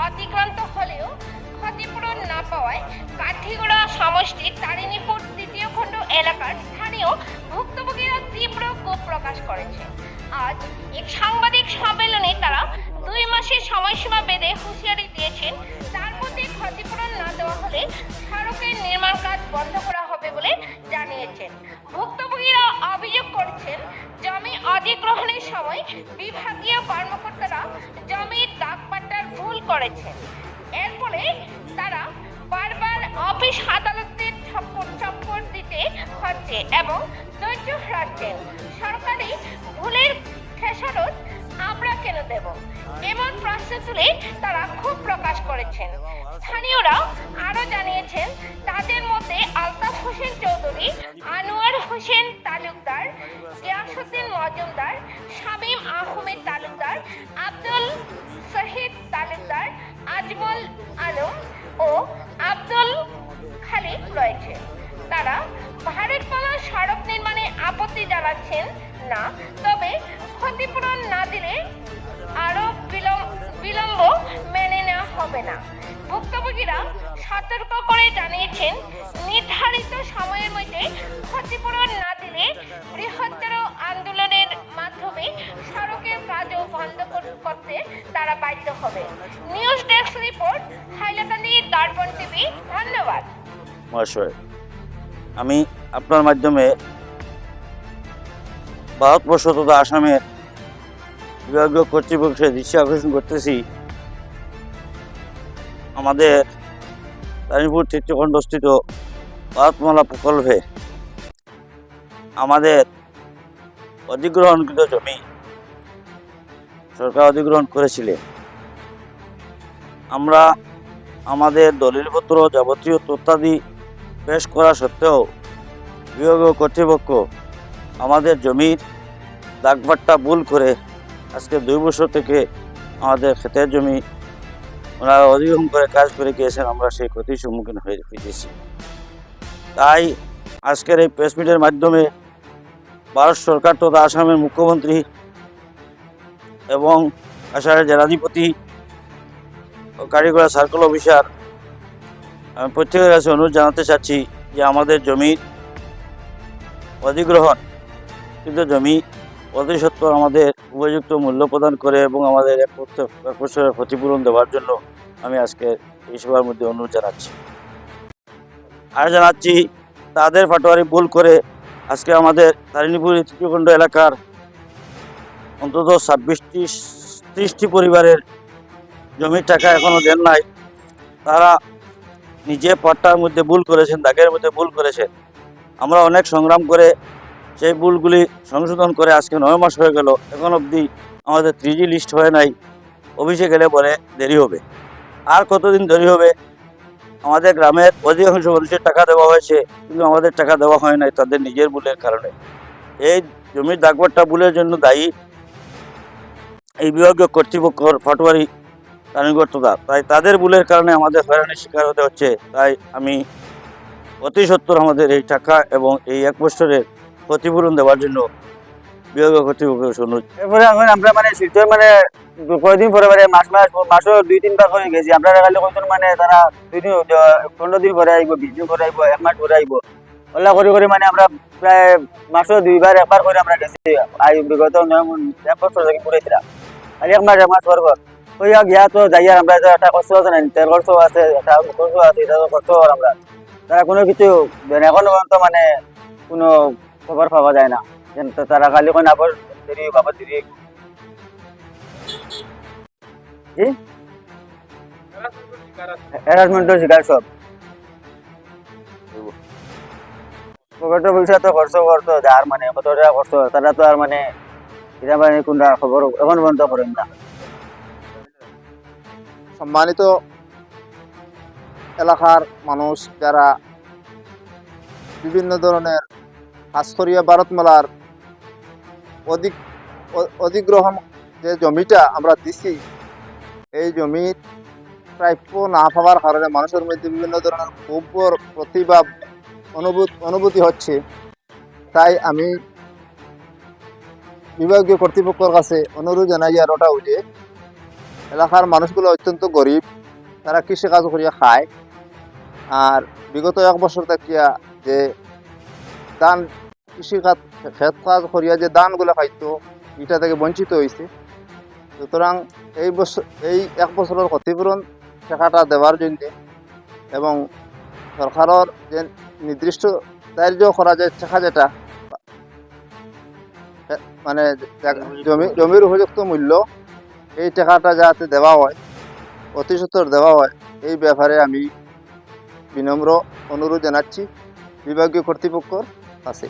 অতিক্রান্ত হলেও ক্ষতিপূরণ না পাওয়ায় কাঠিগড়া সমষ্টির তারিণীপুর তৃতীয় খণ্ড এলাকার স্থানীয় ভুক্তভোগীরা তীব্র ক্ষোভ প্রকাশ করেছে। আজ এক সাংবাদিক সম্মেলনে তারা 2 মাসের সময়সীমা বেঁধে হুঁশিয়ারি দিয়েছেন, তার মধ্যে ক্ষতিপূরণ না দেওয়া হলে সড়কের নির্মাণ কাজ বন্ধ করা হবে বলে জানিয়েছেন। ভুক্তভোগীরা অভিযোগ করছেন, জমি অধিগ্রহণের সময় বিভাগীয় কর্মকর্তারা জমির দাগপাট্টার ভুল করেছেন। এর ফলে তারা বারবার অফিস আদালতের চক্কর দিতে হচ্ছে এবং ধৈর্য হারাচ্ছেন। সরকারি ভুলের খেসারত আমরা কেন দেব, এমন প্রশ্ন তুলে তারা ক্ষোভ প্রকাশ করেছেন। স্থানীয়রা আরো জানিয়েছেন, তাদের মধ্যে আলতাফ হোসেন চৌধুরী, আনোয়ার হোসেন তালুকদার, গিয়াসউদ্দিন মজুমদার, শামীম আহমেদ তালুকদার, আব্দুল শহীদ তালুকদার, আজমল আলম ও আব্দুল খালিক রয়েছে। তারা ভারতমালা সড়ক নির্মাণে আপত্তি জানাচ্ছেন না, তবে ক্ষতিপূরণ না দিলে আরো বিলম্ব মেনে নেওয়া হবে না। ভুক্তভোগীরা সতর্ক করে জানিয়েছেন, নির্ধারিত সময়ের মধ্যে ক্ষতিপূরণ না দিলে বৃহত্তর আন্দোলনের মাধ্যমে সড়কের কাজও বন্ধ করতে তারা বাধ্য হবে। নিউজ ডেস্ক রিপোর্ট, হাইলাকান্দি দর্পণ টিভি। ধন্যবাদ। মহাশয়, আমি আপনার মাধ্যমে ভারতবর্ষ তথা আসামের বিভাগীয় কর্তৃপক্ষের দৃষ্টি আকর্ষণ করতেছি, আমাদের তারিণীপুর তৃতীয় খণ্ডস্থিত ভারতমালা প্রকল্পে আমাদের অধিগ্রহণকৃত জমি সরকার অধিগ্রহণ করেছিলেন। আমরা আমাদের দলিলপত্র যাবতীয় তথ্যাদি পেশ করা সত্ত্বেও বিভাগীয় কর্তৃপক্ষ আমাদের জমির দাগপাট্টা ভুল করে আজকে 2 বছর থেকে আমাদের ক্ষেতের জমি ওনারা অধিগ্রহণ করে কাজ করে গিয়েছেন। আমরা সেই ক্ষতির সম্মুখীন হয়েছি। তাই আজকের এই প্রেস মিটের মাধ্যমে ভারত সরকার তথা আসামের মুখ্যমন্ত্রী এবং আসামের জেলাধিপতি ও কারিগড়া সার্কেল অফিসার, আমি প্রত্যেকের কাছে অনুরোধ জানাতে চাচ্ছি যে আমাদের জমির অধিগ্রহণ কিন্তু জমি অতি সত্ত্বর আমাদের উপযুক্ত মূল্য প্রদান করে এবং আমাদের এক বছরের ক্ষতিপূরণ দেওয়ার জন্য আমি আজকে এই সভার মধ্যে অনুরোধ জানাচ্ছি। আর জানাচ্ছি, তাদের পাটোয়ারি ভুল করে আজকে আমাদের তারিণীপুর তৃতীয় খণ্ড এলাকার অন্তত 26-30টি পরিবারের জমির টাকা এখনো দেন নাই। তারা নিজে পাট্টার মধ্যে ভুল করেছেন, দাগের মধ্যে ভুল করেছেন। আমরা অনেক সংগ্রাম করে সেই ভুলগুলি সংশোধন করে আজকে 9 মাস হয়ে গেল, এখন অবধি আমাদের 3G লিস্ট হয়ে নাই। অফিসে গেলে পরে দেরি হবে। আর কতদিন দেরি হবে? আমাদের গ্রামের অধিকাংশ মানুষের টাকা দেওয়া হয়েছে, কিন্তু আমাদের টাকা দেওয়া হয় নাই তাদের নিজের ভুলের কারণে। এই জমির দাগপাট্টা ভুলের জন্য দায়ী এই বিভাগীয় কর্তৃপক্ষর পাটোয়ারি তারিণীগড়। তাই তাদের ভুলের কারণে আমাদের হয়রানির শিকার হতে হচ্ছে। তাই আমি অতি সত্বর আমাদের এই টাকা এবং এই 1 বছরের ক্ষতিপূরণ দেওয়ার জন্য বিভাগীয় কর্তৃপক্ষের অনুরোধ। এরপরে এখন আমরা শিলচর কয়েকদিন পরে মাসও 2-3 বার করে গেছি। আমরা কালে কয়েকজন তারা 15 দিন পরে আইব, 20 দিন পরে আইব, 1 মাস পরে আইব। ওলা করে আমরা প্রায় মাসও 2 বার 1 বার করে আমরা গেছি। বিগত 1 বছর থেকে ঘুরেছিলাম। আর 1 মাস পর ওই গিয়া তো যাই, আর আমরা একটা কষ্ট আছে না, তেল খরচ আছে, একটা খরচ আছে, এটা কষ্ট আমরা তারা কোনো কিছু এখন পর্যন্ত কোনো খবর পাওয়া যায় না। তারা খালি কোন আবার দেরি বাবার দেরি হ্যারাসমেন্টের শিকার সব পকেটের পয়সা তো খরচ করতো, আর কত টাকা খরচ, তারা তো আর এটা কোনটা খবর এখন পর্যন্ত করেন না। সম্মানিত এলাকার মানুষ যারা বিভিন্ন ধরনের কাজকরিয়া ভারতমালার অধিগ্রহণ যে জমিটা আমরা দিছি, এই জমির প্রাপ্য না পাওয়ার কারণে মানুষের মধ্যে বিভিন্ন ধরনের ক্ষোভর প্রতিভাব অনুভূতি হচ্ছে। তাই আমি বিভাগীয় কর্তৃপক্ষের কাছে অনুরোধ জানাই, আর ওটা যে এলাকার মানুষগুলো অত্যন্ত গরিব, তারা কৃষিকাজ করিয়া খায়। আর বিগত 1 বছর থাকিয়া যে ধান কৃষিকাজ ক্ষেত কাজ করিয়া যে ধানগুলো খাইতো এটা থেকে বঞ্চিত হয়েছে। সুতরাং এই 1 বছরের ক্ষতিপূরণ টাকাটা দেওয়ার জন্য এবং সরকারের যে নির্দিষ্ট ধার্য করা যায় টাকা, যেটা মানে জমির উপযুক্ত মূল্য, এই টাকাটা যাতে দেওয়া হয়, অতি সত্বর দেওয়া হয়, এই ব্যাপারে আমি বিনম্র অনুরোধ জানাচ্ছি বিভাগীয় কর্তৃপক্ষের কাছে।